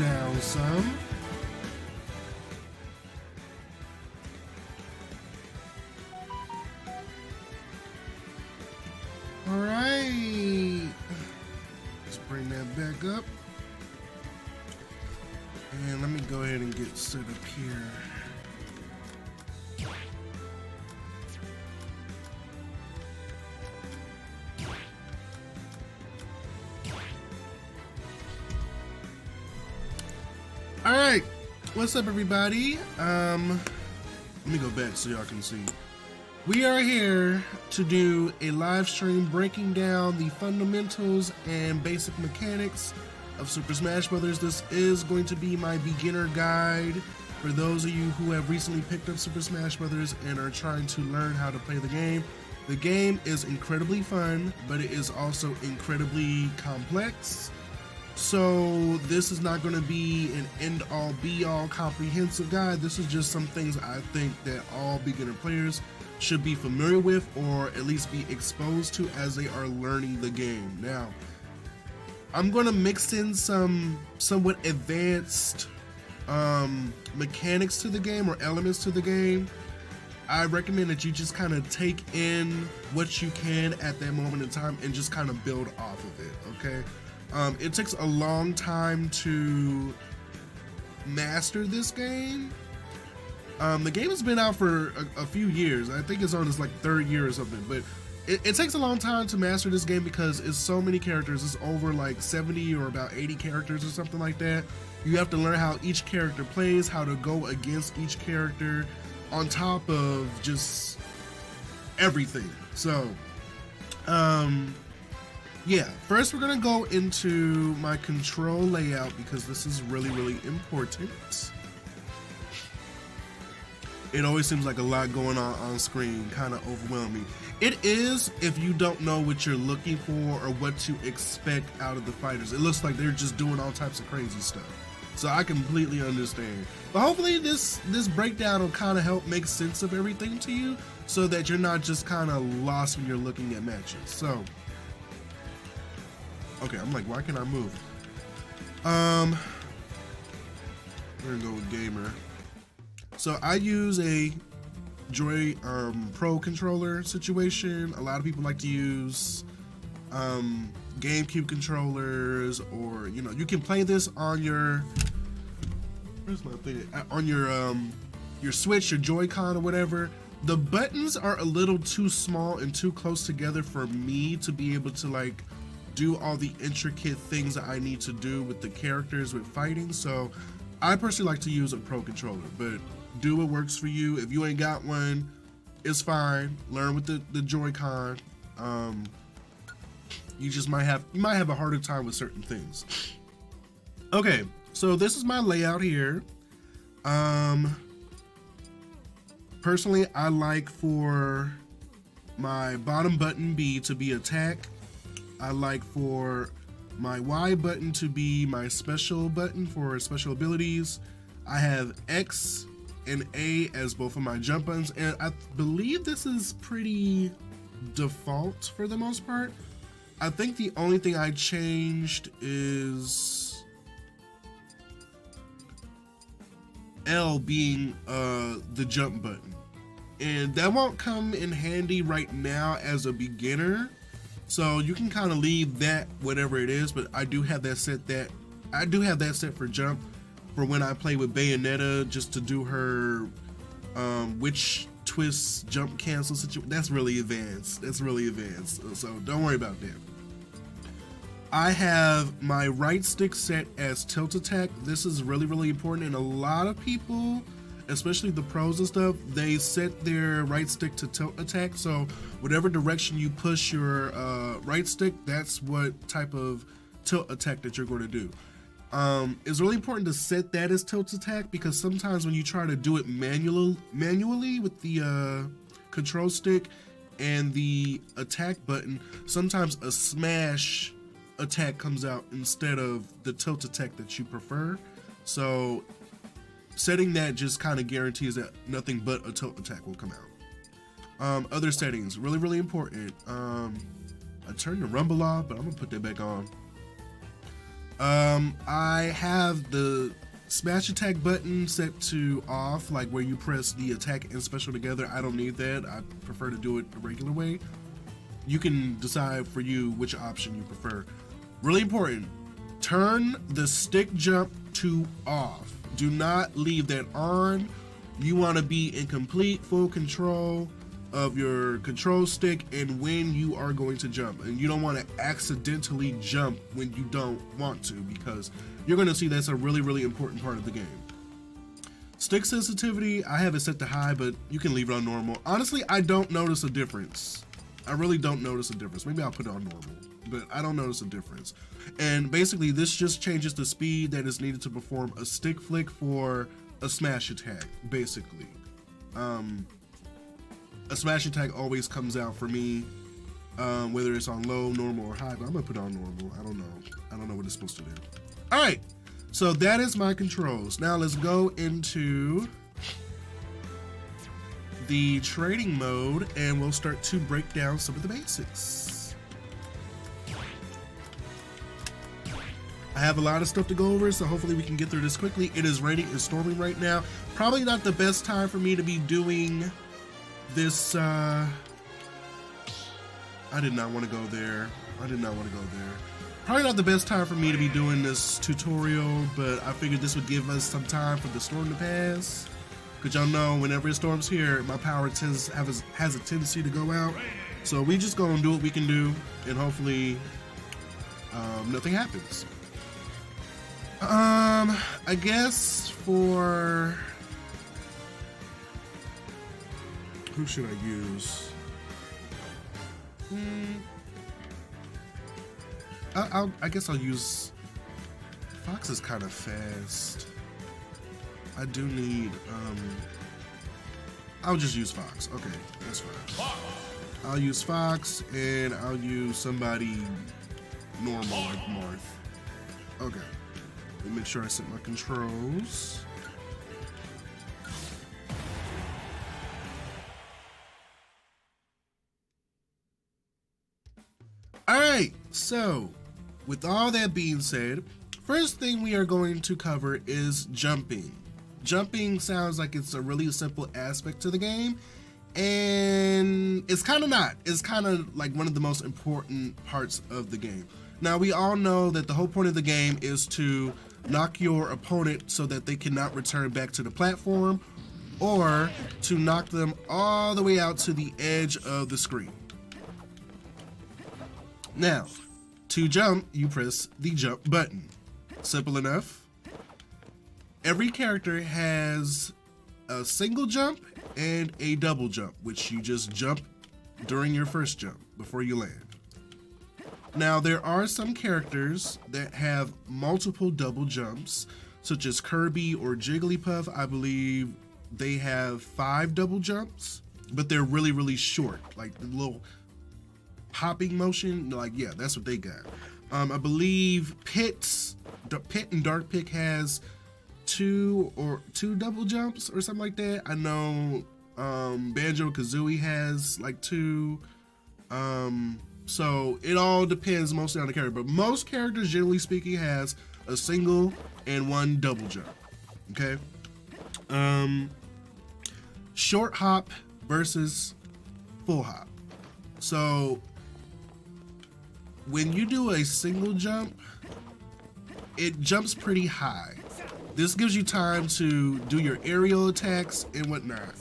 down some. All right, let's bring that back up. And let me go ahead and get set up here. All right, what's up, everybody? Let me go back so y'all can see. We are here to do a live stream breaking down the fundamentals and basic mechanics of Super Smash Bros. This is going to be my beginner guide for those of you who have recently picked up Super Smash Bros. And are trying to learn how to play the game. The game is incredibly fun, but it is also incredibly complex. So this is not going to be an end-all be-all comprehensive guide. This is just some things I think that all beginner players should be familiar with, or at least be exposed to as they are learning the game. Now, I'm going to mix in some somewhat advanced mechanics to the game, or elements to the game. I recommend that you just kind of take in what you can at that moment in time and just kind of build off of it, okay? It takes a long time to master this game. The game has been out for a few years. I think it's on its like third year or something, but it takes a long time to master this game because it's so many characters. It's over like 70 or about 80 characters or something like that. You have to learn how each character plays, how to go against each character, on top of just everything. So, yeah, first we're gonna go into my control layout because this is really, really important. It always seems like a lot going on screen, kind of overwhelming. It is if you don't know what you're looking for or what to expect out of the fighters. It looks like they're just doing all types of crazy stuff. So I completely understand. But hopefully this breakdown will kind of help make sense of everything to you so that you're not just kind of lost when you're looking at matches. So, okay, I'm like, why can't I move? We're gonna go with Gamer. So I use a Joy Pro controller situation. A lot of people like to use GameCube controllers, or you can play this on your on your Switch, your Joy-Con or whatever. The buttons are a little too small and too close together for me to be able to like do all the intricate things that I need to do with the characters with fighting. So I personally like to use a Pro controller, but do what works for you. If you ain't got one, it's fine. Learn with the Joy-Con. You might have a harder time with certain things. Okay, so this is my layout here. Personally, I like for my bottom button B to be attack. I like for my Y button to be my special button for special abilities. I have X and A as both of my jump buttons, and I believe this is pretty default for the most part. I think the only thing I changed is L being the jump button, and that won't come in handy right now as a beginner, so you can kind of leave that whatever it is. But I do have that set for jump for when I play with Bayonetta, just to do her witch twist jump cancel situation. That's really advanced. So don't worry about that. I have my right stick set as tilt attack. This is really, really important, and a lot of people, especially the pros and stuff, they set their right stick to tilt attack. So whatever direction you push your right stick, that's what type of tilt attack that you're going to do. It's really important to set that as tilt attack, because sometimes when you try to do it manually with the control stick and the attack button, sometimes a smash attack comes out instead of the tilt attack that you prefer. So setting that just kind of guarantees that nothing but a tilt attack will come out. Other settings, really, really important. I turned the rumble off, but I'm gonna put that back on. I have the smash attack button set to off, like where you press the attack and special together. I don't need that. I prefer to do it the regular way. You can decide for you which option you prefer. Really important, turn the stick jump to off. Do not leave that on. You want to be in complete full control of your control stick and when you are going to jump, and you don't want to accidentally jump when you don't want to, because you're going to see that's a really important part of the game. Stick sensitivity, I have it set to high, but you can leave it on normal. Honestly, I don't notice a difference. I really don't notice a difference. Maybe I'll put it on normal, but I don't notice a difference. And basically this just changes the speed that is needed to perform a stick flick for a smash attack, basically. A smash attack always comes out for me, whether it's on low, normal, or high, but I'm gonna put it on normal. I don't know what it's supposed to do. All right, so that is my controls. Now let's go into the trading mode and we'll start to break down some of the basics. I have a lot of stuff to go over, so hopefully we can get through this quickly. It is raining and storming right now. Probably not the best time for me to be doing this. I did not want to go there. Probably not the best time for me to be doing this tutorial, but I figured this would give us some time for the storm to pass. Because y'all know, whenever it storms here, my power has a tendency to go out. So we just gonna do what we can do, and hopefully nothing happens. I guess for... who should I use? I guess I'll use... Fox is kind of fast. I do need, I'll just use Fox. Okay, that's fine. I'll use Fox, and I'll use somebody normal like Marth. Okay, let me make sure I set my controls. All right, so with all that being said, first thing we are going to cover is jumping. Jumping sounds like it's a really simple aspect to the game, and it's kind of not. It's kind of like one of the most important parts of the game. Now, we all know that the whole point of the game is to knock your opponent so that they cannot return back to the platform, or to knock them all the way out to the edge of the screen. Now, to jump, you press the jump button. Simple enough. Every character has a single jump and a double jump, which you just jump during your first jump before you land. Now, there are some characters that have multiple double jumps, such as Kirby or Jigglypuff. I believe they have 5 double jumps, but they're really short, like the little hopping motion. Like, yeah, that's what they got. I believe Pit and Dark Pit has 2 double jumps or something like that. I know Banjo-Kazooie has like 2. So it all depends mostly on the character, but most characters, generally speaking, has a single and 1 double jump. Okay. Short hop versus full hop. So when you do a single jump, it jumps pretty high. This gives you time to do your aerial attacks and whatnot.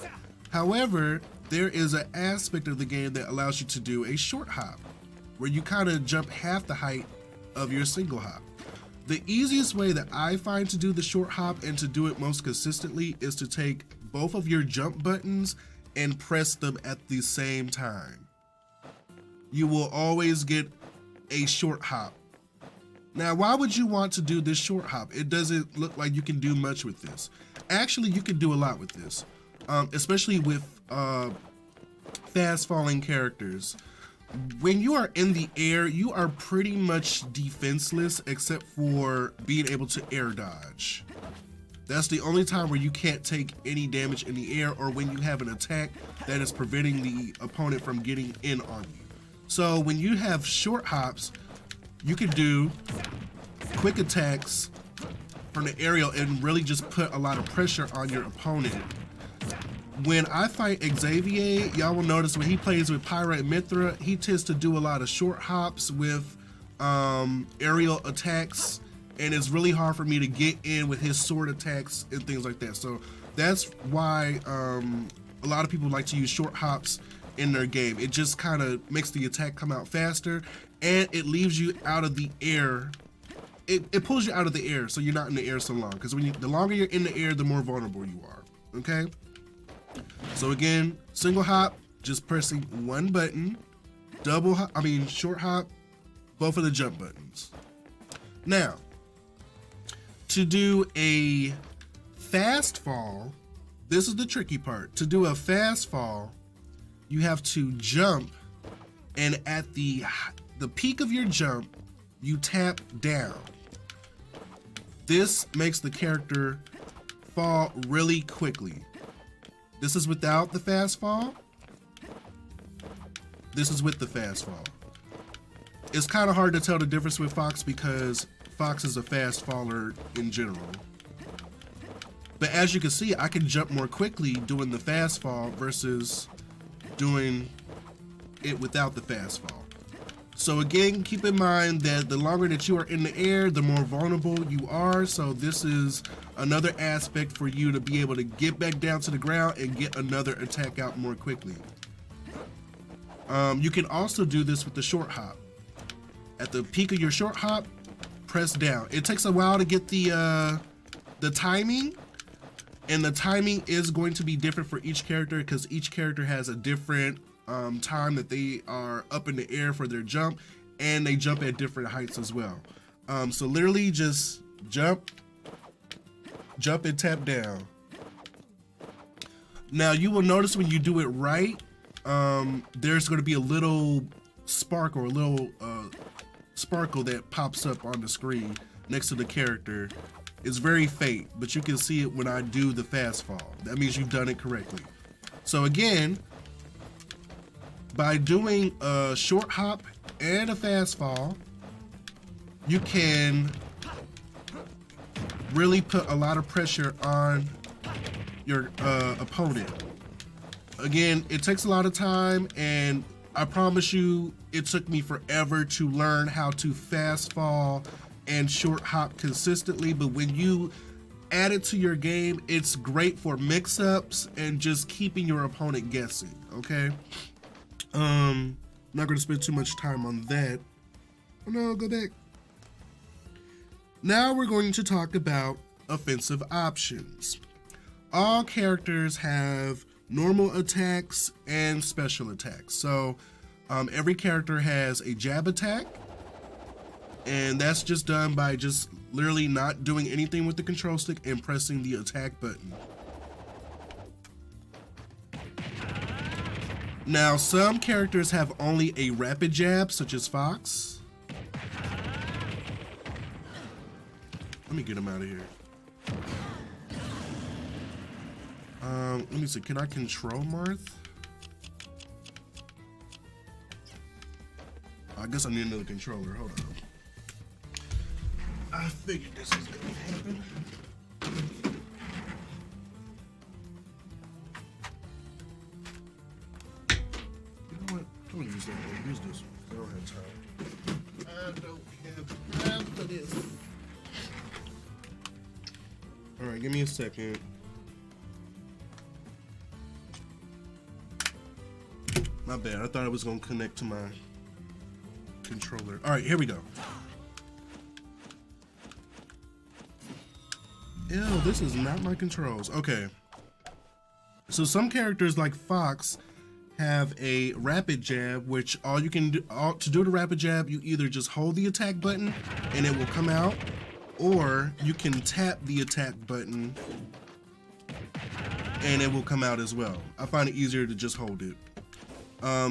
However, there is an aspect of the game that allows you to do a short hop, where you kind of jump half the height of your single hop. The easiest way that I find to do the short hop and to do it most consistently is to take both of your jump buttons and press them at the same time. You will always get a short hop. Now, why would you want to do this short hop? It doesn't look like you can do much with this. Actually, you can do a lot with this, especially with fast falling characters. When you are in the air, you are pretty much defenseless except for being able to air dodge. That's the only time where you can't take any damage in the air, or when you have an attack that is preventing the opponent from getting in on you. So when you have short hops, you can do quick attacks from the aerial and really just put a lot of pressure on your opponent. When I fight Xavier, y'all will notice when he plays with Pyra and Mithra, he tends to do a lot of short hops with aerial attacks, and it's really hard for me to get in with his sword attacks and things like that. So that's why a lot of people like to use short hops in their game. It just kind of makes the attack come out faster, and it leaves you out of the air. It pulls you out of the air, so you're not in the air so long, because the longer you're in the air, the more vulnerable you are. Okay, so again, single hop, just pressing one button. Double hop, short hop, both of the jump buttons. Now, to do a fast fall, this is the tricky part. To do a fast fall, you have to jump, and at the peak of your jump, you tap down. This makes the character fall really quickly. This is without the fast fall. This is with the fast fall. It's kind of hard to tell the difference with Fox because Fox is a fast faller in general. But as you can see, I can jump more quickly doing the fast fall versus doing it without the fast fall. So again, keep in mind that the longer that you are in the air, the more vulnerable you are. So this is another aspect for you to be able to get back down to the ground and get another attack out more quickly. You can also do this with the short hop. At the peak of your short hop, press down. It takes a while to get the timing, and the timing is going to be different for each character because each character has a different time that they are up in the air for their jump, and they jump at different heights as well. So literally just jump and tap down. Now you will notice when you do it right, there's going to be a little spark or a little sparkle that pops up on the screen next to the character. It's very faint, but you can see it when I do the fast fall. That means you've done it correctly. So again, by doing a short hop and a fast fall, you can really put a lot of pressure on your opponent. Again, it takes a lot of time, and I promise you, it took me forever to learn how to fast fall and short hop consistently, but when you add it to your game, it's great for mix-ups and just keeping your opponent guessing, okay? I'm not going to spend too much time on that. Oh no, go back. Now we're going to talk about offensive options. All characters have normal attacks and special attacks. So every character has a jab attack, and that's just done by just literally not doing anything with the control stick and pressing the attack button. Now, some characters have only a rapid jab, such as Fox. Let me get him out of here. Let me see, can I control Marth? I guess I need another controller, hold on. I figured this was gonna happen. You know what? Don't use that one. Use this one. I don't have time. I don't have time for this. Alright, give me a second. My bad. I thought I was gonna connect to my controller. Alright, here we go. Ew, this is not my controls. Okay. So some characters like Fox have a rapid jab, which all you can do to do the rapid jab, you either just hold the attack button and it will come out, or you can tap the attack button and it will come out as well. I find it easier to just hold it.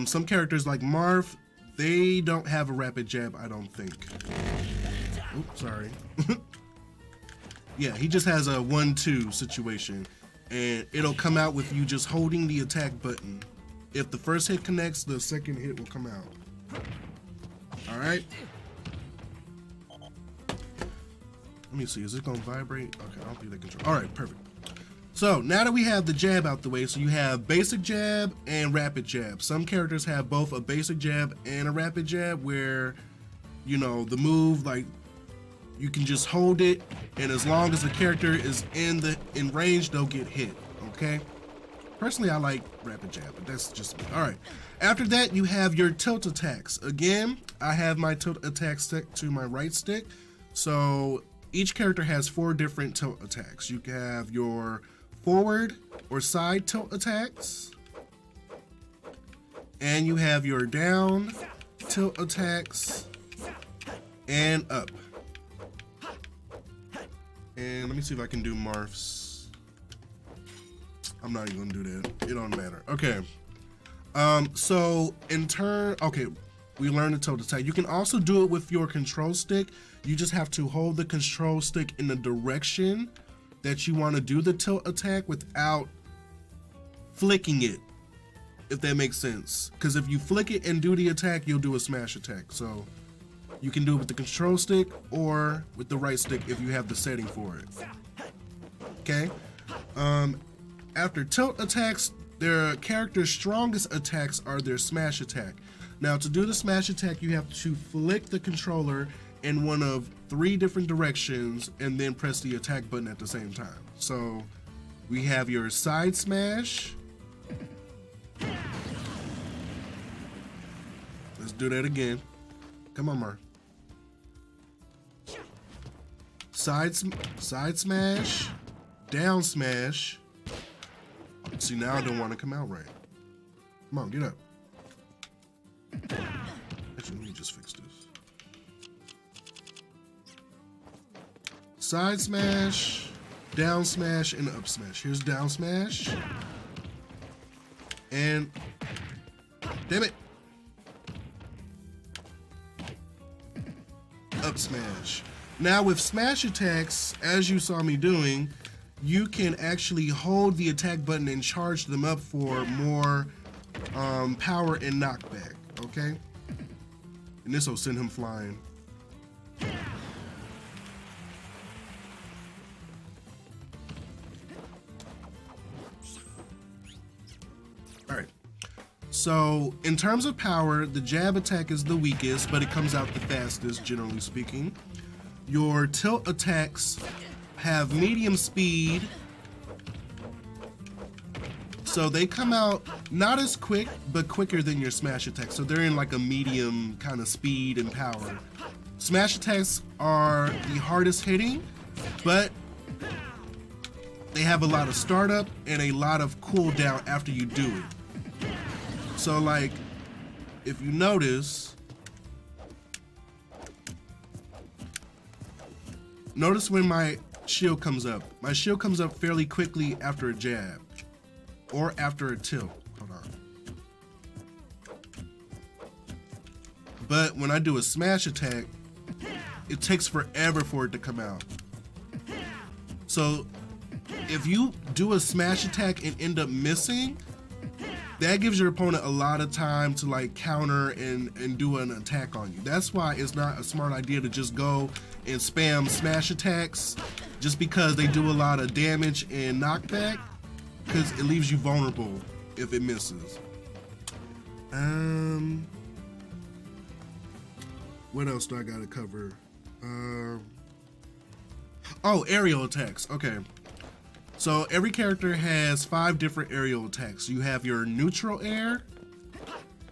Some characters like Marth, they don't have a rapid jab, I don't think. Oops, sorry. Yeah, he just has a 1-2 situation, and it'll come out with you just holding the attack button. If the first hit connects, the second hit will come out. All right. Let me see, is it gonna vibrate? Okay, I don't think they control. All right, perfect. So now that we have the jab out the way, so you have basic jab and rapid jab. Some characters have both a basic jab and a rapid jab where, you know, the move, like, you can just hold it, and as long as the character is in range, they'll get hit, okay? Personally, I like rapid jab, but that's just me. All right, after that, you have your tilt attacks. Again, I have my tilt attack stick to my right stick, so each character has 4 different tilt attacks. You can have your forward or side tilt attacks, and you have your down tilt attacks and up. And let me see if I can do morphs. I'm not even gonna do that. It don't matter. Okay. So in turn, okay, we learned the tilt attack. You can also do it with your control stick. You just have to hold the control stick in the direction that you want to do the tilt attack without flicking it, if that makes sense. Because if you flick it and do the attack, you'll do a smash attack. So you can do it with the control stick or with the right stick if you have the setting for it. Okay. After tilt attacks, their character's strongest attacks are their smash attack. Now, to do the smash attack, you have to flick the controller in one of 3 different directions and then press the attack button at the same time. So we have your side smash. Let's do that again. Come on, Mar. Side smash, down smash. See, now I don't want to come out right. Come on, get up. Actually, let me just fix this. Side smash, down smash, and up smash. Here's down smash. And, damn it. Up smash. Now with smash attacks, as you saw me doing, you can actually hold the attack button and charge them up for more power and knockback, okay? And this will send him flying. All right. So in terms of power, the jab attack is the weakest, but it comes out the fastest, generally speaking. Your tilt attacks have medium speed, so they come out not as quick, but quicker than your smash attacks. So they're in like a medium kind of speed and power. Smash attacks are the hardest hitting, but they have a lot of startup and a lot of cooldown after you do it. So like, if you notice when my shield comes up. My shield comes up fairly quickly after a jab or after a tilt. Hold on. But when I do a smash attack, it takes forever for it to come out. So if you do a smash attack and end up missing, that gives your opponent a lot of time to like counter and do an attack on you. That's why it's not a smart idea to just go and spam smash attacks just because they do a lot of damage and knockback, because it leaves you vulnerable if it misses. What else do I gotta cover? Oh, aerial attacks. Okay. So every character has 5 different aerial attacks. You have your neutral air,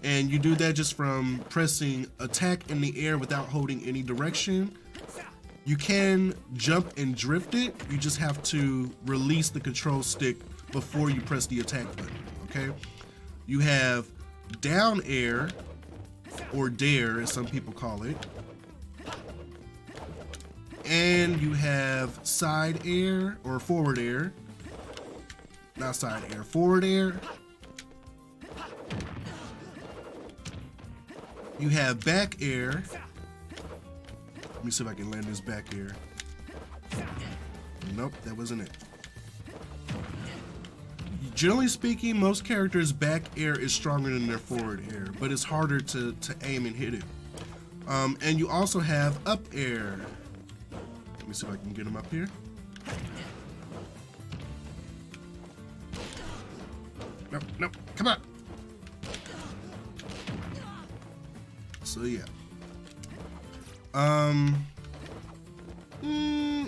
and you do that just from pressing attack in the air without holding any direction. You can jump and drift it. You just have to release the control stick before you press the attack button, okay? You have down air, or dare as some people call it. And you have side air or forward air. Not side air, forward air. You have back air. Let me see if I can land this back air. Nope, that wasn't it. Generally speaking, most characters' back air is stronger than their forward air, but it's harder to aim and hit it. And you also have up air. Let me see if I can get him up here. Nope, nope, come on. So yeah.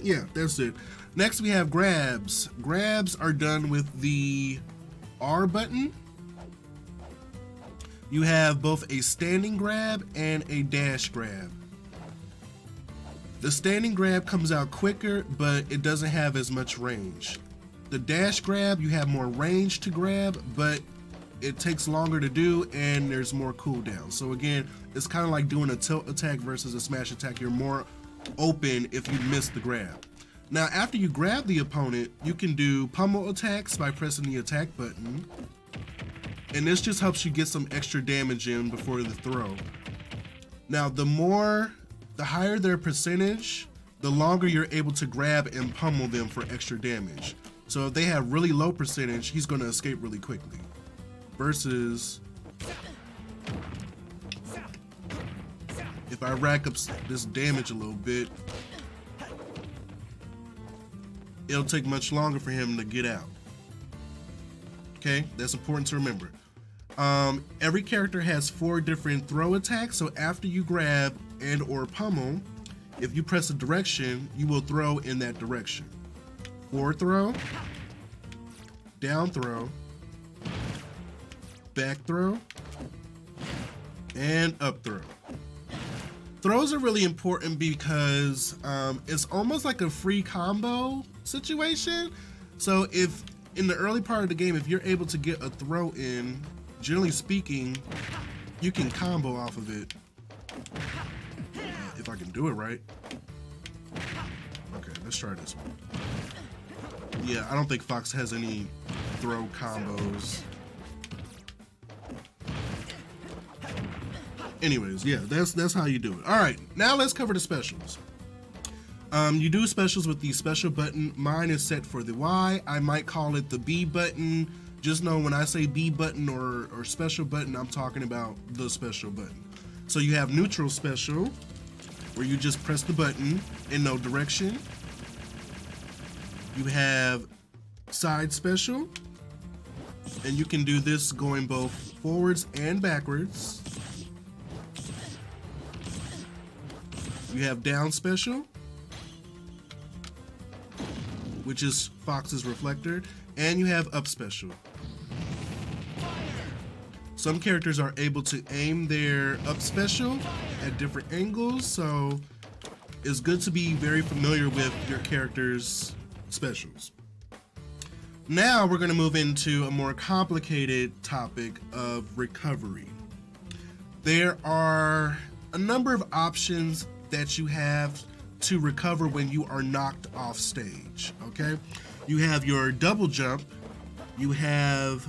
Yeah, that's it. Next we have grabs. Grabs are done with the R button. You have both a standing grab and a dash grab. The standing grab comes out quicker, but it doesn't have as much range. The dash grab, you have more range to grab, but it takes longer to do and there's more cooldown. So again, it's kind of like doing a tilt attack versus a smash attack. You're more open if you miss the grab. Now, after you grab the opponent, you can do pummel attacks by pressing the attack button. And this just helps you get some extra damage in before the throw. Now, the higher their percentage, the longer you're able to grab and pummel them for extra damage. So if they have really low percentage, he's going to escape really quickly. Versus if I rack up this damage a little bit, it'll take much longer for him to get out. Okay, that's important to remember. Every character has 4 different throw attacks, so after you grab and or pummel, if you press a direction, you will throw in that direction. Forward throw, down throw, back throw, and up throw. Throws are really important because it's almost like a free combo situation. So if in the early part of the game, if you're able to get a throw in, generally speaking, you can combo off of it. If I can do it right. Okay, let's try this one. Yeah, I don't think Fox has any throw combos. Anyways, yeah, that's how you do it. All right, now let's cover the specials. You do specials with the special button. Mine is set for the Y. I might call it the B button. Just know when I say B button or special button, I'm talking about the special button. So you have neutral special, where you just press the button in no direction. You have side special, and you can do this going both forwards and backwards. You have down special, which is Fox's reflector, and you have up special. Some characters are able to aim their up special at different angles, so it's good to be very familiar with your character's specials. Now we're going to move into a more complicated topic of recovery. There are a number of options that you have to recover when you are knocked off stage, okay? You have your double jump, you have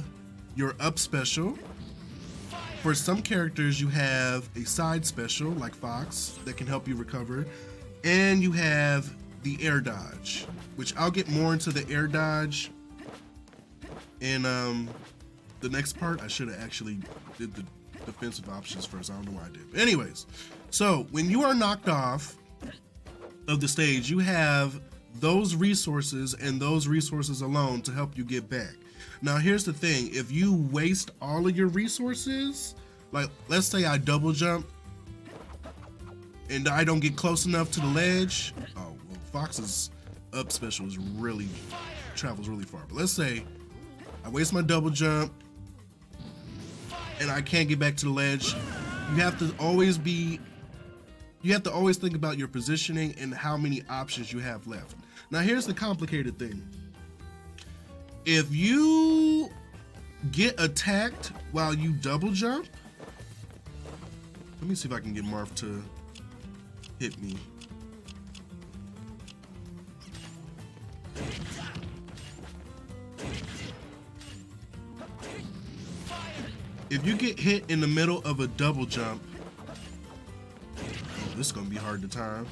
your up special. For some characters, you have a side special, like Fox, that can help you recover. And you have the air dodge, which I'll get more into the air dodge in the next part. I should have actually did the defensive options first. I don't know why I did. But anyways, so when you are knocked off of the stage, you have those resources and those resources alone to help you get back. Now here's the thing, if you waste all of your resources, like let's say I double jump and I don't get close enough to the ledge, oh well, Fox's up special is travels really far. But let's say I waste my double jump and I can't get back to the ledge. You have to always think about your positioning and how many options you have left. Now here's the complicated thing. If you get attacked while you double jump, let me see if I can get Marth to hit me. If you get hit in the middle of a double jump, this is gonna be hard to time.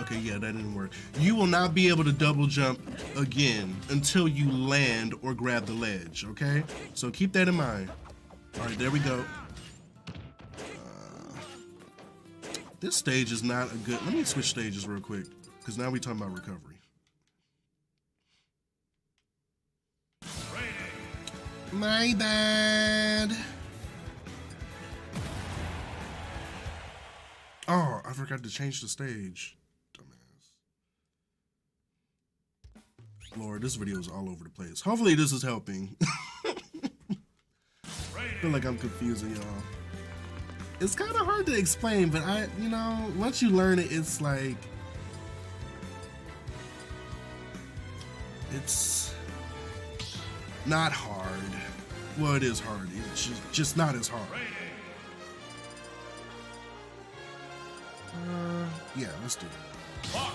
Okay, yeah, that didn't work. You will not be able to double jump again until you land or grab the ledge, okay? So keep that in mind. All right, there we go. This stage is not a good, let me switch stages real quick, because now we're talking about recovery. My bad. Oh, I forgot to change the stage. Dumbass. Lord, this video is all over the place. Hopefully this is helping. I feel like I'm confusing y'all. It's kind of hard to explain, but you know, once you learn it, it's like, it's not hard. Well, it is hard. It's just not as hard. Yeah, let's do that.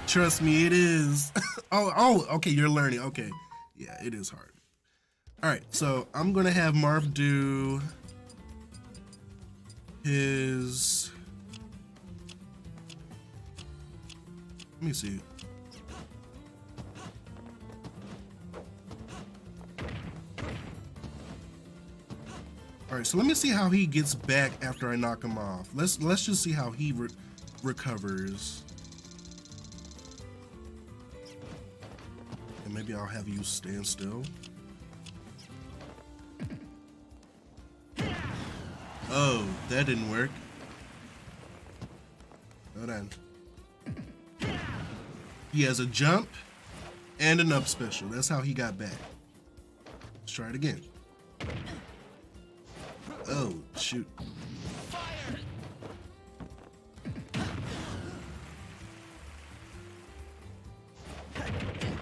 Trust me, it is. oh, okay, you're learning. Okay, yeah, it is hard. All right, so I'm gonna have Marv do his. Let me see. All right, so let me see how he gets back after I knock him off. Let's just see how he recovers. And maybe I'll have you stand still. Oh, that didn't work. Hold on. He has a jump and an up special. That's how he got back. Let's try it again. Oh, shoot.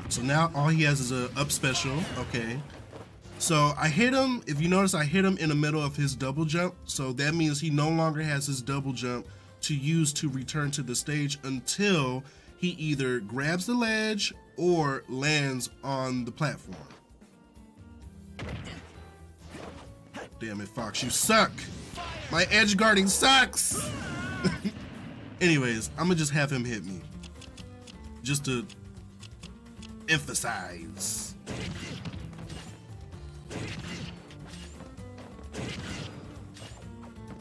So now all he has is a up special. Okay. So I hit him. If you notice, I hit him in the middle of his double jump. So that means he no longer has his double jump to use to return to the stage until he either grabs the ledge or lands on the platform. Damn it, Fox, you suck. My edge guarding sucks. Anyways, I'm gonna just have him hit me. Just to emphasize.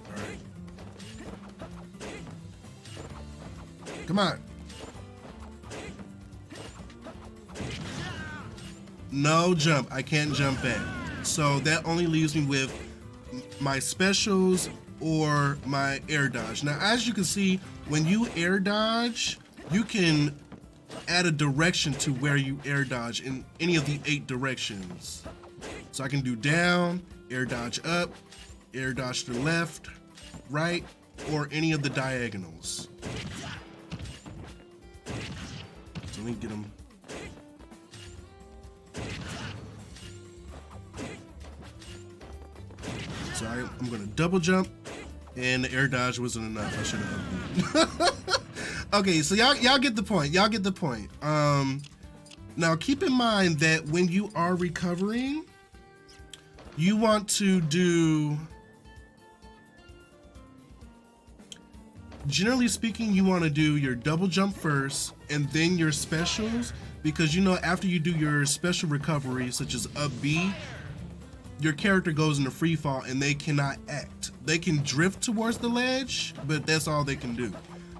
All right. Come on. No jump, I can't jump back. So that only leaves me with my specials or my air dodge. Now, as you can see, when you air dodge, you can add a direction to where you air dodge in any of the 8 directions. So I can do down, air dodge up, air dodge to the left, right, or any of the diagonals. So let me get him. So I'm gonna double jump, and the air dodge wasn't enough. I should have. Okay, so y'all get the point. Y'all get the point. Now keep in mind that when you are recovering, you want to do. Generally speaking, you want to do your double jump first, and then your specials, because you know after you do your special recovery, such as up B, your character goes into free fall and they cannot act. They can drift towards the ledge, but that's all they can do.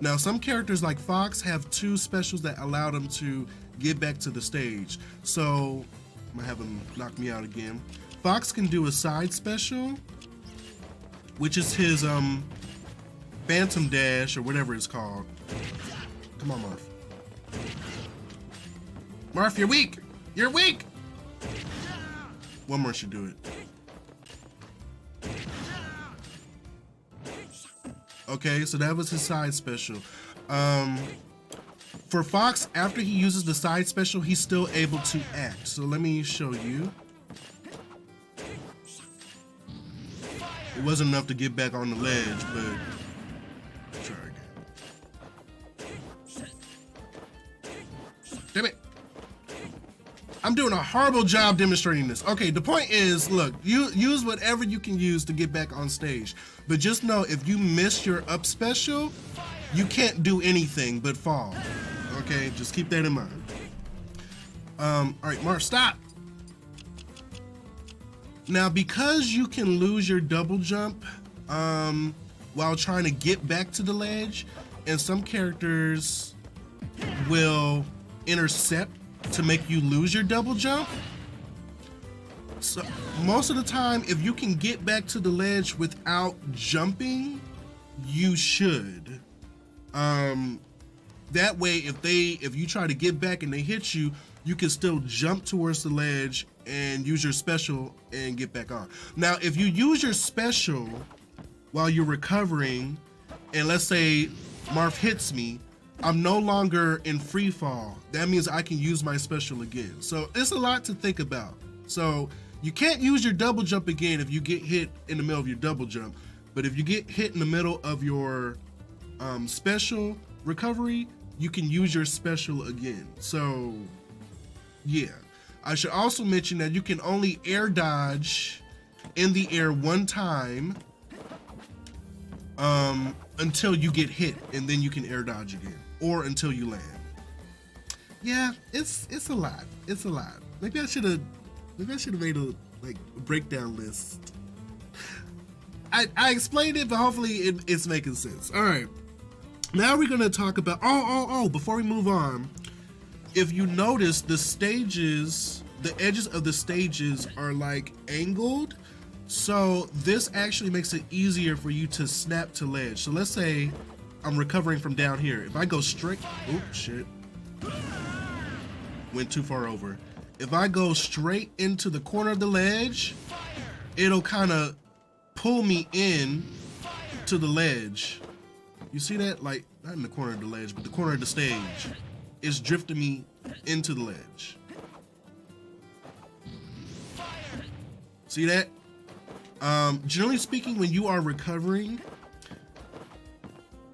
Now, some characters like Fox have 2 specials that allow them to get back to the stage. So I'm gonna have him knock me out again. Fox can do a side special, which is his Phantom Dash or whatever it's called. Come on, Marth. Marth, you're weak. You're weak. One more should do it. Okay, so that was his side special. For Fox, after he uses the side special, he's still able to act. So let me show you. It wasn't enough to get back on the ledge, but try again. Damn it. I'm doing a horrible job demonstrating this. Okay, the point is, look, you use whatever you can use to get back on stage. But just know, if you miss your up special, you can't do anything but fall. Okay, just keep that in mind. All right, Marv, stop. Now, because you can lose your double jump, while trying to get back to the ledge, and some characters will intercept to make you lose your double jump. So most of the time, if you can get back to the ledge without jumping, you should. That way, if you try to get back and they hit you, you can still jump towards the ledge and use your special and get back on. Now, if you use your special while you're recovering, and let's say Marth hits me, I'm no longer in free fall. That means I can use my special again. So it's a lot to think about. So you can't use your double jump again if you get hit in the middle of your double jump. But if you get hit in the middle of your special recovery, you can use your special again. So yeah, I should also mention that you can only air dodge in the air one time until you get hit, and then you can air dodge again, or until you land. Yeah, it's a lot. It's a lot. Maybe I should have made a breakdown list. I explained it, but hopefully it's making sense. All right, now we're gonna talk about before we move on, if you notice, the edges of the stages are like angled, so this actually makes it easier for you to snap to ledge. So let's say I'm recovering from down here. If I go straight, oops, shit, went too far over. If I go straight into the corner of the ledge, it'll kind of pull me in to the ledge. You see that? Like, not in the corner of the ledge, but the corner of the stage. It's drifting me into the ledge. See that? Generally speaking, when you are recovering,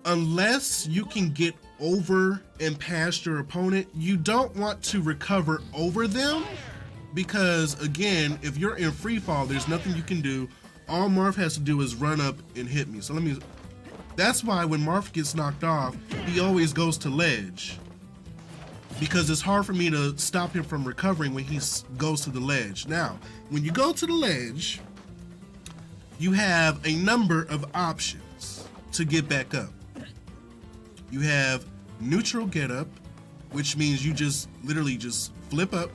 unless you can get over and past your opponent, you don't want to recover over them, because again, if you're in free fall, there's nothing you can do. All Marth has to do is run up and hit me. So that's why when Marth gets knocked off, he always goes to ledge, because it's hard for me to stop him from recovering when he goes to the ledge. Now, when you go to the ledge, you have a number of options to get back up. You have neutral get up, which means you just literally just flip up.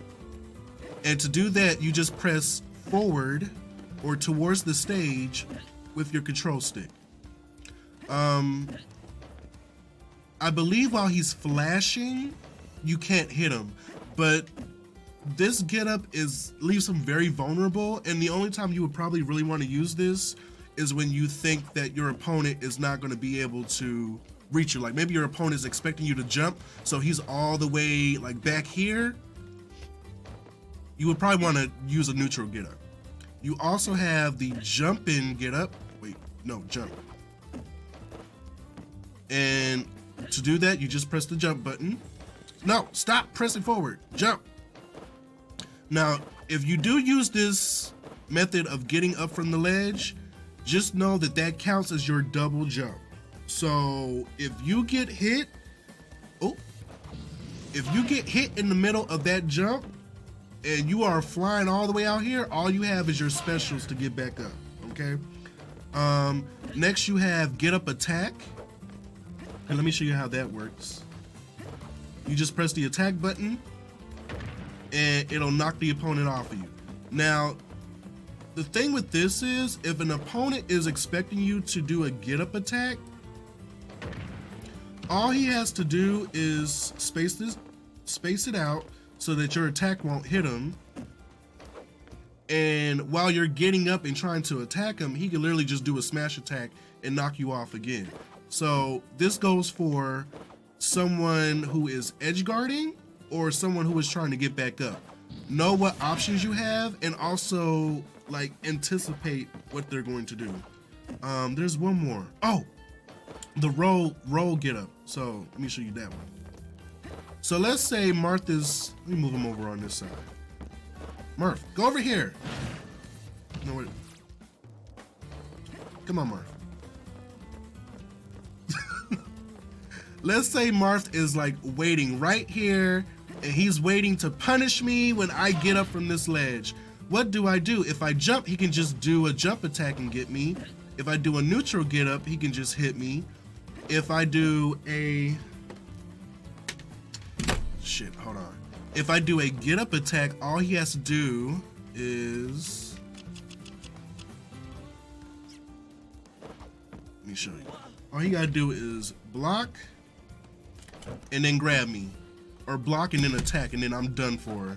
And to do that, you just press forward or towards the stage with your control stick. I believe while he's flashing, you can't hit him, but this get up leaves him very vulnerable, and the only time you would probably really want to use this is when you think that your opponent is not going to be able to reach you. Like maybe your opponent is expecting you to jump, so he's all the way like back here. You would probably want to use a neutral get up. You also have the jump in get up. Wait, no, jump. And to do that, you just press the jump button. No, stop pressing forward, jump. Now, if you do use this method of getting up from the ledge, just know that that counts as your double jump. So if you get hit, if you get hit in the middle of that jump and you are flying all the way out here, all you have is your specials to get back up, okay? Next you have get up attack. And let me show you how that works. You just press the attack button and it'll knock the opponent off of you. Now, the thing with this is, if an opponent is expecting you to do a get up attack, all he has to do is space it out so that your attack won't hit him. And while you're getting up and trying to attack him, he can literally just do a smash attack and knock you off again. So this goes for someone who is edge guarding or someone who is trying to get back up. Know what options you have and also like anticipate what they're going to do. There's one more. Oh, the roll get up. So let me show you that one. So let's say Marth is, let me move him over on this side. Marth, go over here. No, wait. Come on, Marth. Let's say Marth is like waiting right here and he's waiting to punish me when I get up from this ledge. What do? If I jump, he can just do a jump attack and get me. If I do a neutral get up, he can just hit me. If I do a... Shit, hold on. If I do a get up attack, all he has to do is... Let me show you. All he gotta do is block and then grab me. Or block and then attack, and then I'm done for.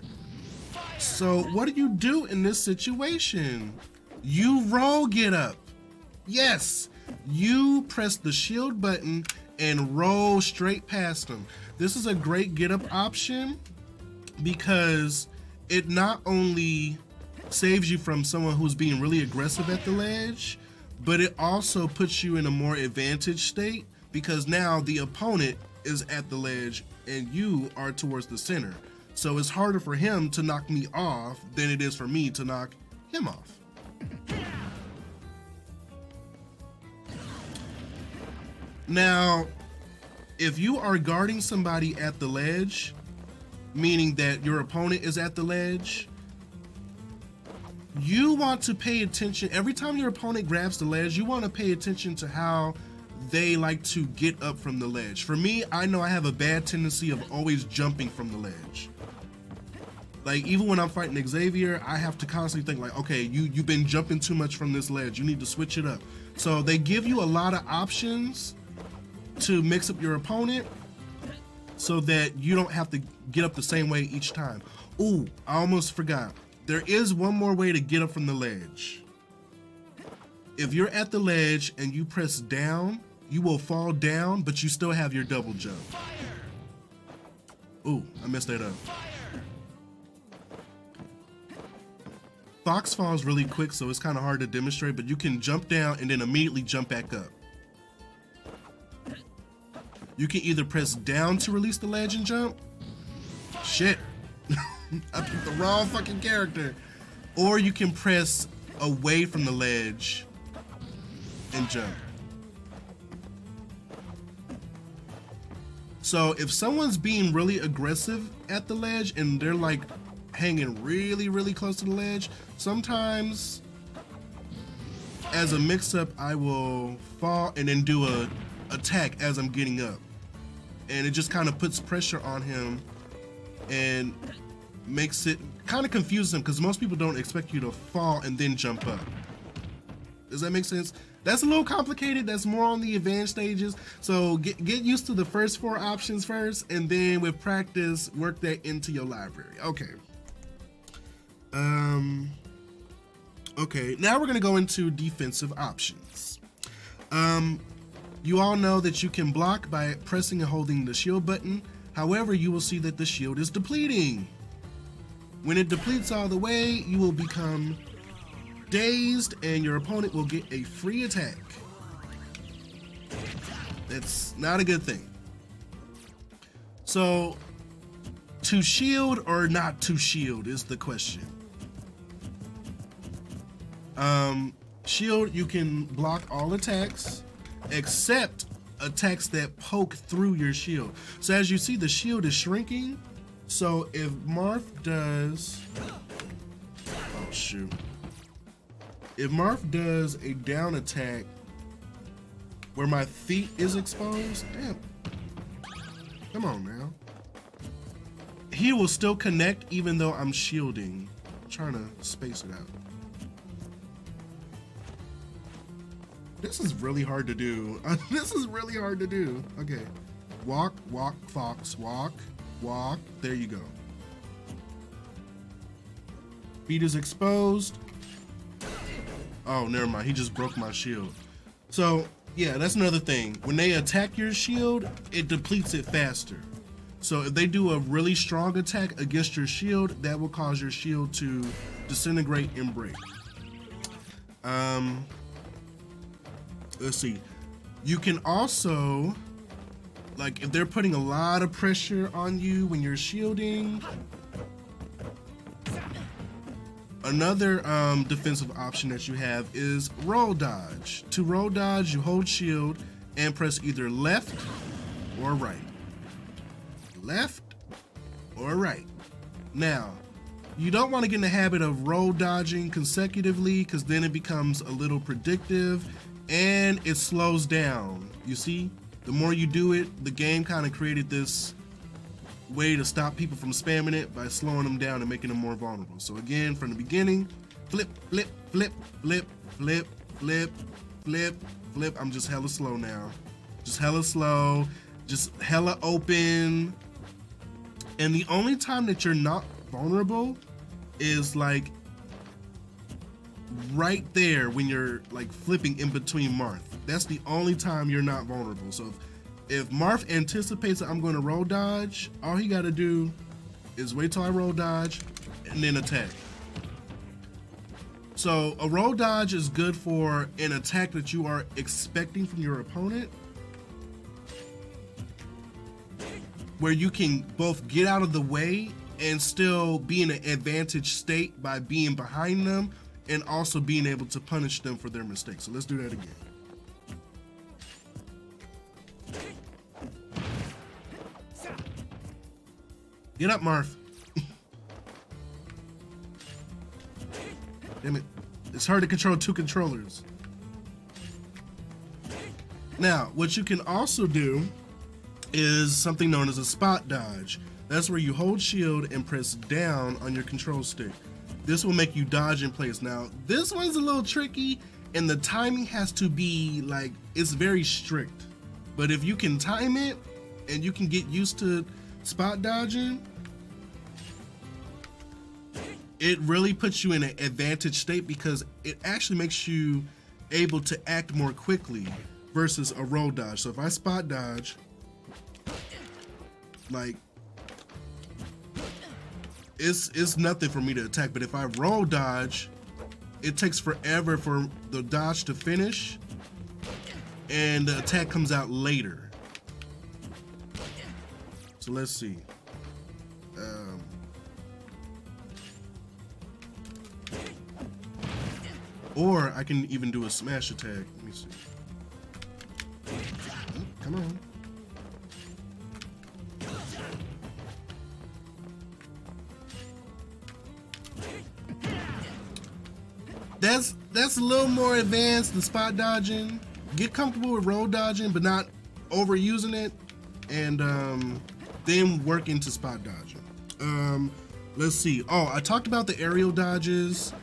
So what do in this situation? You roll get up. Yes, you press the shield button and roll straight past him. This is a great get up option because it not only saves you from someone who's being really aggressive at the ledge, but it also puts you in a more advantaged state because now the opponent is at the ledge and you are towards the center. So it's harder for him to knock me off than it is for me to knock him off. Now, if you are guarding somebody at the ledge, meaning that your opponent is at the ledge, you want to pay attention. Every time your opponent grabs the ledge, you want to pay attention to how they like to get up from the ledge. For me, I know I have a bad tendency of always jumping from the ledge. Like, even when I'm fighting Xavier, I have to constantly think like, okay, you've been jumping too much from this ledge. You need to switch it up. So they give you a lot of options to mix up your opponent so that you don't have to get up the same way each time. Ooh, I almost forgot. There is one more way to get up from the ledge. If you're at the ledge and you press down, you will fall down, but you still have your double jump. Ooh, I messed that up. Fox falls really quick, so it's kind of hard to demonstrate, but you can jump down and then immediately jump back up. You can either press down to release the ledge and jump. Shit. I picked the wrong fucking character. Or you can press away from the ledge and jump. So if someone's being really aggressive at the ledge and they're like hanging really, really close to the ledge, sometimes as a mix-up, I will fall and then do a attack as I'm getting up. And it just kind of puts pressure on him and makes it kind of confuse him because most people don't expect you to fall and then jump up. Does that make sense? That's a little complicated. That's more on the advanced stages. So get used to the first 4 options first, and then with practice, work that into your library. Okay. Okay, now we're gonna go into defensive options. You all know that you can block by pressing and holding the shield button. However, you will see that the shield is depleting. When it depletes all the way, you will become dazed and your opponent will get a free attack. That's not a good thing. So, to shield or not to shield is the question. Shield, you can block all attacks except attacks that poke through your shield. So as you see, the shield is shrinking. So if Marth does, oh shoot. If Marth does a down attack where my feet is exposed, damn, come on now. He will still connect even though I'm shielding. I'm trying to space it out. This is really hard to do. This is really hard to do. Okay. Walk, walk, fox, walk, walk. There you go. Feet is exposed. Oh, never mind. He just broke my shield. So, yeah, that's another thing. When they attack your shield, it depletes it faster. So if they do a really strong attack against your shield, that will cause your shield to disintegrate and break. Let's see. You can also, like, if they're putting a lot of pressure on you when you're shielding, another defensive option that you have is roll dodge. To roll dodge, you hold shield and press either left or right. Left or right. Now, You don't want to get in the habit of roll dodging consecutively because then it becomes a little predictive and it slows down. You see, the more you do it, the game kind of created this way to stop people from spamming it by slowing them down and making them more vulnerable. So again, from the beginning, flip, flip, flip, flip, flip, flip, flip, flip. I'm just hella slow now. Just hella slow, just hella open. And the only time that you're not vulnerable is like right there when you're like flipping in between Marth. That's the only time you're not vulnerable. So if Marth anticipates that I'm going to roll dodge, all he got to do is wait till I roll dodge and then attack. So a roll dodge is good for an attack that you are expecting from your opponent, where you can both get out of the way and still be in an advantage state by being behind them and also being able to punish them for their mistakes. So let's do that again. Get up, Marth. Damn it. It's hard to control two controllers. Now, what you can also do is something known as a spot dodge. That's where you hold shield and press down on your control stick. This will make you dodge in place. Now, this one's a little tricky and the timing has to be like, it's very strict. But if you can time it and you can get used to spot dodging, it really puts you in an advantage state because it actually makes you able to act more quickly versus a roll dodge. So if I spot dodge, like, it's nothing for me to attack, but if I roll dodge, it takes forever for the dodge to finish and the attack comes out later. So let's see. Or I can even do a smash attack. Let me see. Oh, come on. That's a little more advanced than spot dodging. Get comfortable with roll dodging, but not overusing it, and then work into spot dodging. Let's see. Oh, I talked about the aerial dodges.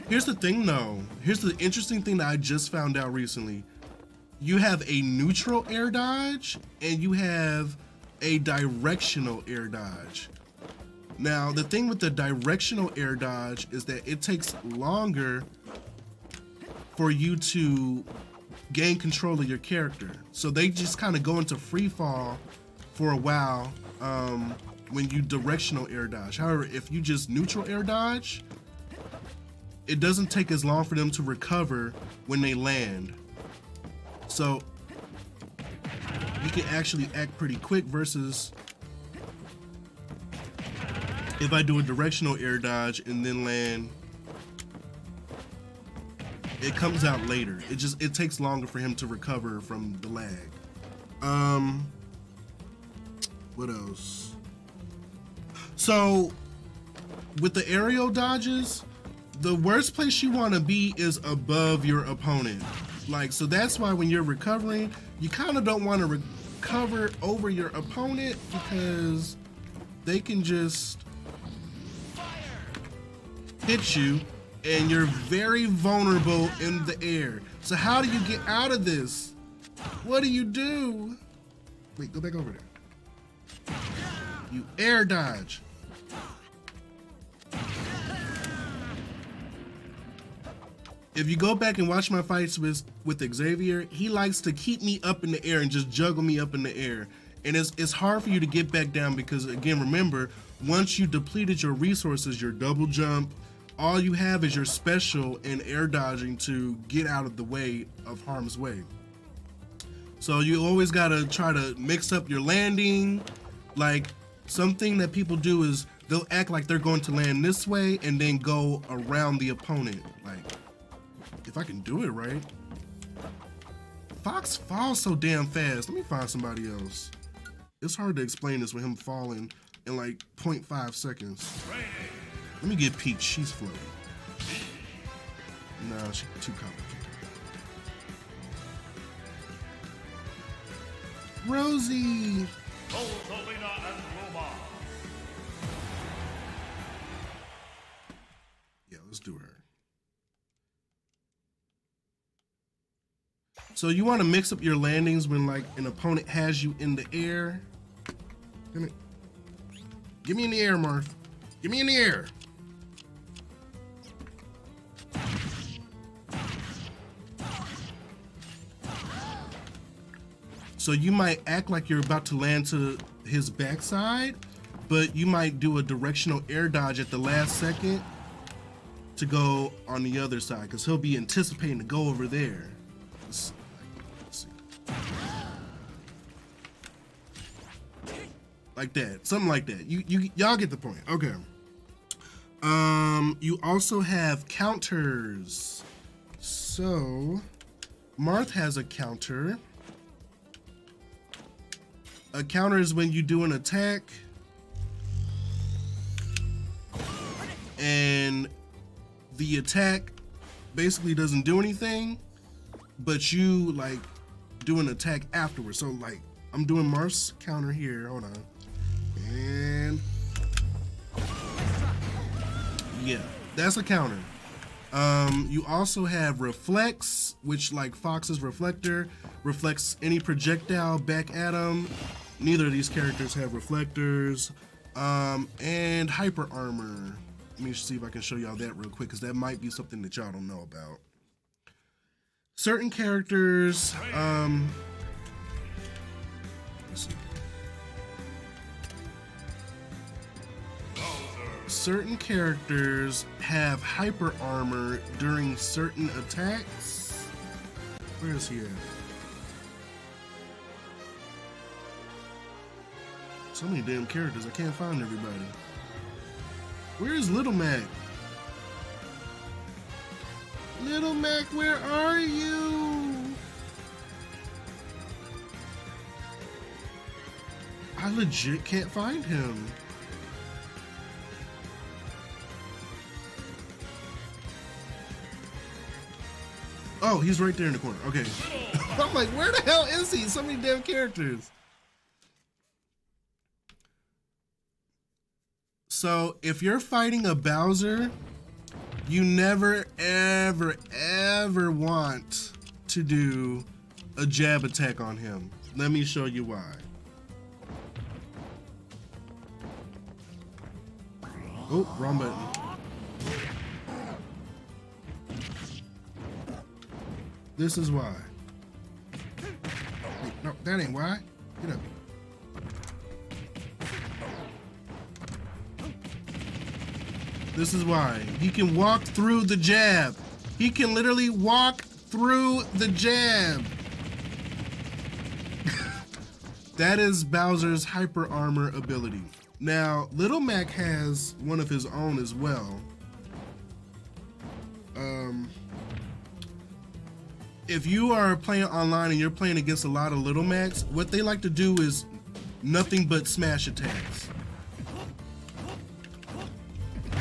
Here's the thing though. Here's the interesting thing that I just found out recently. You have a neutral air dodge and you have a directional air dodge. Now, the thing with the directional air dodge is that it takes longer for you to gain control of your character. So they just kind of go into free fall for a while when you directional air dodge. However, if you just neutral air dodge, it doesn't take as long for them to recover when they land. So you can actually act pretty quick versus if I do a directional air dodge and then land, it comes out later. It takes longer for him to recover from the lag. What else? So with the aerial dodges, the worst place you want to be is above your opponent. Like, so that's why when you're recovering, you kind of don't want to recover over your opponent because they can just hit you and you're very vulnerable in the air. So how do you get out of this? What do you do? Wait, go back over there. You air dodge. If you go back and watch my fights with Xavier, he likes to keep me up in the air and just juggle me up in the air. And it's hard for you to get back down because, again, remember, once you depleted your resources, your double jump, all you have is your special and air dodging to get out of the way of harm's way. So you always gotta try to mix up your landing. Like, something that people do is they'll act like they're going to land this way and then go around the opponent. Like, if I can do it right. Fox falls so damn fast. Let me find somebody else. It's hard to explain this with him falling in like 0.5 seconds. Let me get Peach. She's floating. No, she's too complicated. Rosie. Yeah, let's do her. So you want to mix up your landings when like an opponent has you in the air. Give me in the air, Marth. Give me in the air. So you might act like you're about to land to his backside, but you might do a directional air dodge at the last second to go on the other side, because he'll be anticipating to go over there. Let's see. Like that, something like that. Y'all get the point. Okay. You also have counters. So Marth has a counter. A counter is when you do an attack and the attack basically doesn't do anything, but you like do an attack afterwards. So like I'm doing Marth's counter here. Hold on. And yeah, that's a counter. You also have reflects, which like Fox's reflector reflects any projectile back at him. Neither of these characters have reflectors. And hyper armor. Let me see if I can show y'all that real quick, because that might be something that y'all don't know about. Certain characters, let's see. Certain characters have hyper armor during certain attacks. Where is he at? So many damn characters, I can't find everybody. Where is Little Mac? Little Mac, where are you? I legit can't find him. Oh, he's right there in the corner. Okay. I'm like, where the hell is he? So many damn characters. So if you're fighting a Bowser, you never, ever, ever want to do a jab attack on him. Let me show you why. Oh, wrong button. This is why. Wait, no, that ain't why. Get up. This is why. He can walk through the jab. He can literally walk through the jab. That is Bowser's hyper armor ability. Now, Little Mac has one of his own as well. If you are playing online and you're playing against a lot of Little Macs, what they like to do is nothing but smash attacks.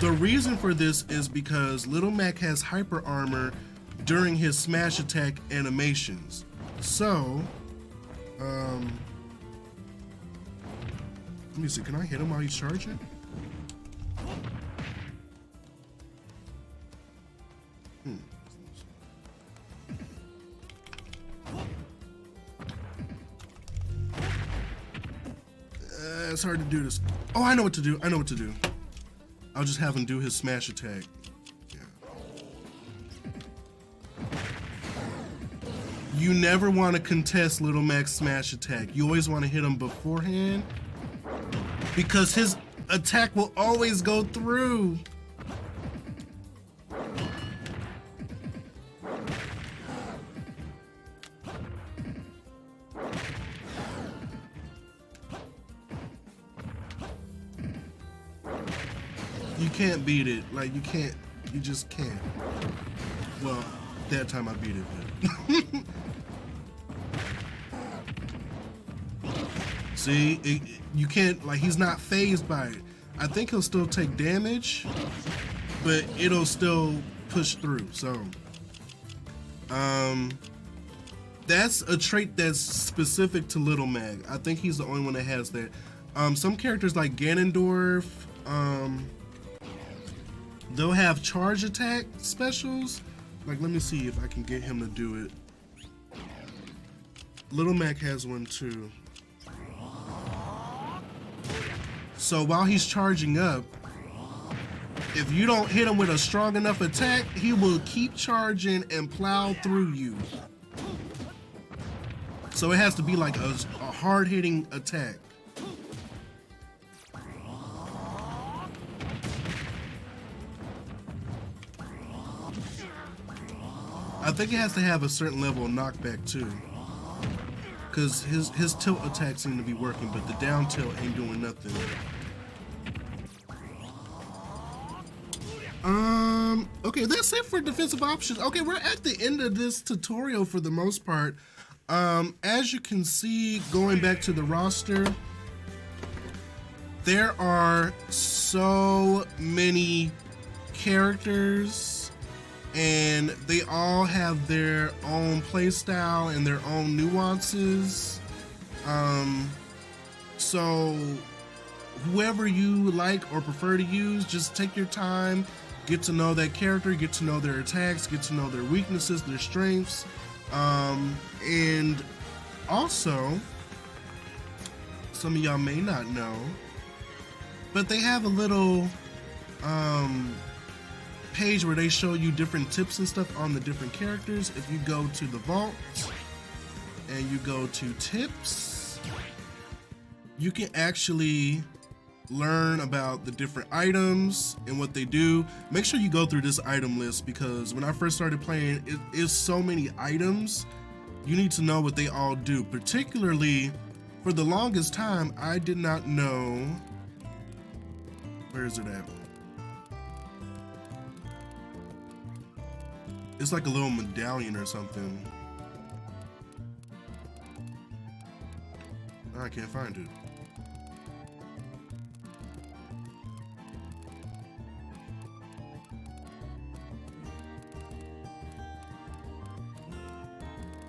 The reason for this is because Little Mac has hyper armor during his smash attack animations. So, let me see, can I hit him while he's charging? It's hard to do this. Oh, I know what to do. I know what to do. I'll just have him do his smash attack. Yeah. You never want to contest Little Mac's smash attack. You always want to hit him beforehand, because his attack will always go through. You can't beat it. Like, you can't. You just can't. Well, that time I beat it, but. See, you can't, like, he's not phased by it. I think he'll still take damage, but it'll still push through. So that's a trait that's specific to Little Mag. I think he's the only one that has that. Some characters like Ganondorf, they'll have charge attack specials. Like, let me see if I can get him to do it. Little Mac has one too. So while he's charging up, if you don't hit him with a strong enough attack, he will keep charging and plow through you. So it has to be like a hard-hitting attack. I think it has to have a certain level of knockback too, because his tilt attacks seem to be working, but the down tilt ain't doing nothing. Okay, that's it for defensive options. Okay, we're at the end of this tutorial for the most part. As you can see, going back to the roster, there are so many characters, and they all have their own playstyle and their own nuances. So whoever you like or prefer to use, just take your time, get to know that character, get to know their attacks, get to know their weaknesses, their strengths, and also, some of y'all may not know, but they have a little page where they show you different tips and stuff on the different characters. If you go to the vault and you go to tips, you can actually learn about the different items and what they do. Make sure you go through this item list, because when I first started playing, it is so many items. You need to know what they all do. Particularly, for the longest time, I did not know. Where is it at? It's like a little medallion or something. I can't find it.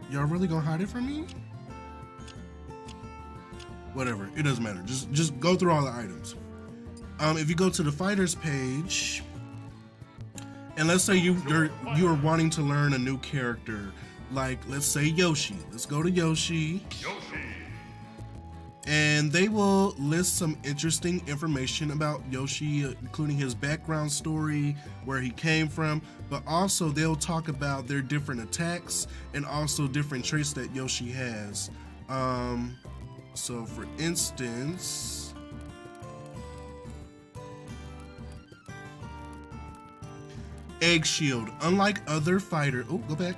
Y'all really gonna hide it from me? Whatever, it doesn't matter. Just go through all the items. If you go to the fighters page, and let's say you're wanting to learn a new character, like let's say Yoshi. Let's go to Yoshi. And they will list some interesting information about Yoshi, including his background story, where he came from, but also they'll talk about their different attacks and also different traits that Yoshi has. So for instance, Egg Shield. Unlike other fighter, oh, go back.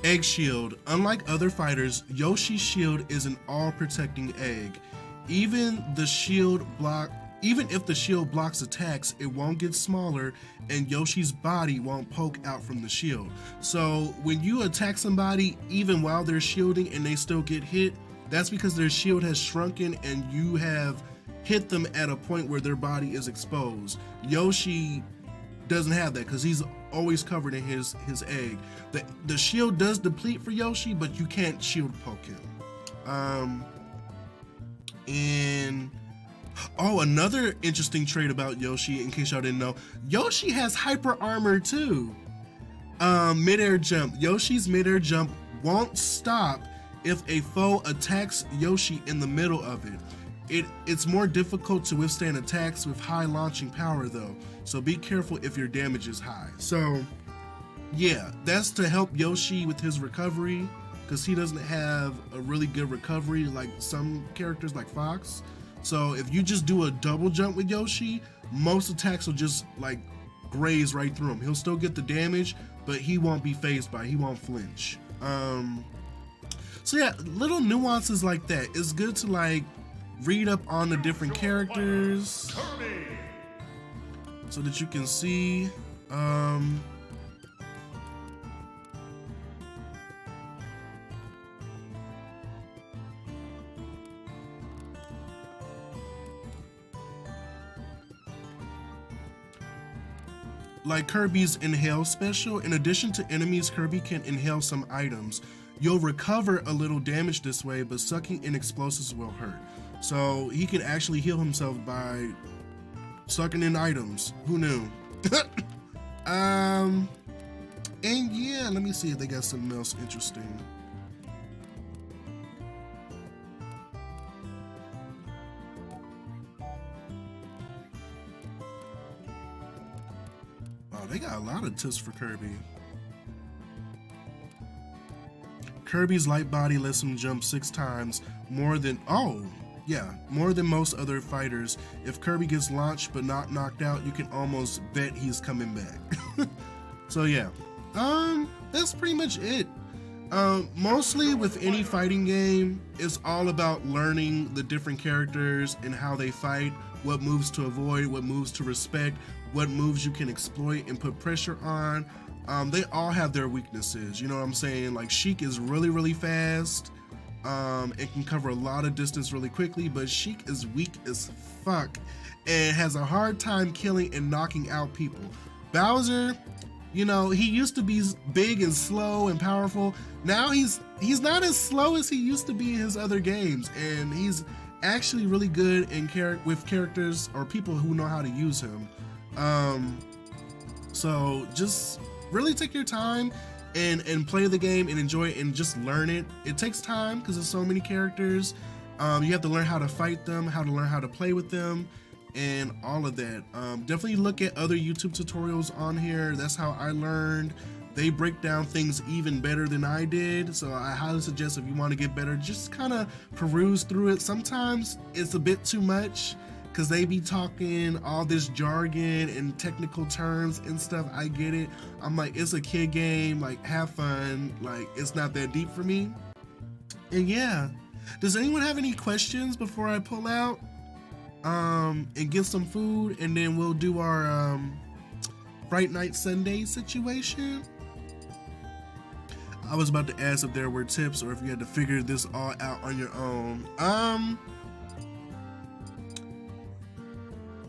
Egg Shield. Unlike other fighters, Yoshi's shield is an all-protecting egg. Even if the shield blocks attacks, it won't get smaller, and Yoshi's body won't poke out from the shield. So when you attack somebody, even while they're shielding and they still get hit, that's because their shield has shrunken and you have hit them at a point where their body is exposed. Yoshi doesn't have that because he's always covered in his egg. The shield does deplete for Yoshi, but you can't shield poke him. And oh, another interesting trait about Yoshi, in case y'all didn't know, Yoshi has hyper armor too. Mid-air jump. Yoshi's mid-air jump won't stop if a foe attacks Yoshi in the middle of it. It's more difficult to withstand attacks with high launching power though, so be careful if your damage is high. So yeah, that's to help Yoshi with his recovery, because he doesn't have a really good recovery like some characters like Fox. So if you just do a double jump with Yoshi, most attacks will just like graze right through him. He'll still get the damage, but he won't be phased by it. He won't flinch. So yeah, little nuances like that. It's good to like read up on the different characters so that you can see. like Kirby's Inhale special, in addition to enemies, Kirby can inhale some items. You'll recover a little damage this way, but sucking in explosives will hurt. So he can actually heal himself by sucking in items. Who knew? And yeah, let me see if they got something else interesting. Wow, they got a lot of tips for Kirby. Kirby's light body lets him jump 6 times more than, more than most other fighters. If Kirby gets launched but not knocked out, you can almost bet he's coming back. So yeah, that's pretty much it. Mostly with any fighting game, it's all about learning the different characters and how they fight, what moves to avoid, what moves to respect, what moves you can exploit and put pressure on. They all have their weaknesses, you know what I'm saying? Like Sheik is really fast, and can cover a lot of distance really quickly, but Sheik is weak as fuck and has a hard time killing and knocking out people. Bowser, you know, he used to be big and slow and powerful. Now he's not as slow as he used to be in his other games, and he's actually really good in with characters or people who know how to use him. So just really take your time and play the game and enjoy it and just learn it. It takes time because there's so many characters. You have to learn how to fight them, how to learn how to play with them, and all of that. Definitely look at other YouTube tutorials on here. That's how I learned. They break down things even better than I did, so I highly suggest if you want to get better, just kind of peruse through it. Sometimes it's a bit too much because they be talking all this jargon and technical terms and stuff. I get it. I'm like, it's a kid game, like have fun, like it's not that deep for me. And yeah, does anyone have any questions before I pull out and get some food, and then we'll do our Fright Night Sunday situation? I was about to ask if there were tips or if you had to figure this all out on your own.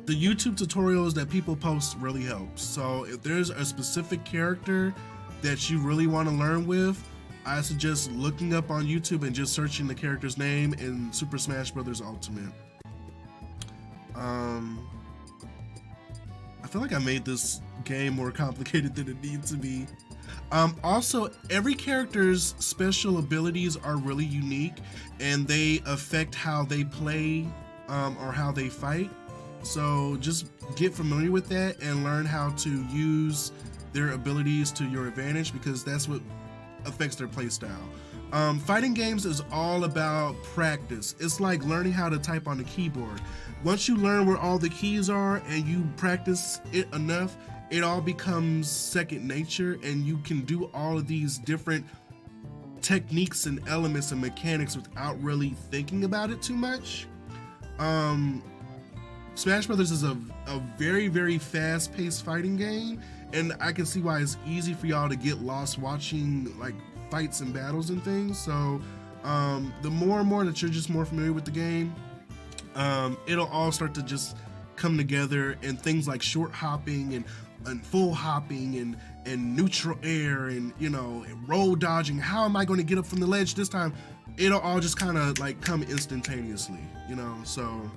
The YouTube tutorials that people post really helps. So if there's a specific character that you really want to learn with, I suggest looking up on YouTube and just searching the character's name in Super Smash Bros. Ultimate. I feel like I made this game more complicated than it needs to be. Also, every character's special abilities are really unique and they affect how they play or how they fight. So just get familiar with that and learn how to use their abilities to your advantage, because that's what affects their playstyle. Fighting games is all about practice. It's like learning how to type on the keyboard. Once you learn where all the keys are and you practice it enough, it all becomes second nature, and you can do all of these different techniques and elements and mechanics without really thinking about it too much. Smash Brothers is a very fast-paced fighting game, and I can see why it's easy for y'all to get lost watching like fights and battles and things. So the more and more that you're just more familiar with the game, it'll all start to just come together, and things like short hopping and full hopping and neutral air and, you know, and roll dodging. How am I going to get up from the ledge this time? It'll all just kind of like come instantaneously, you know. So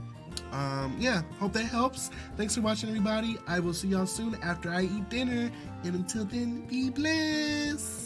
yeah, hope that helps. Thanks for watching, everybody. I will see y'all soon after I eat dinner, and until then, be blessed.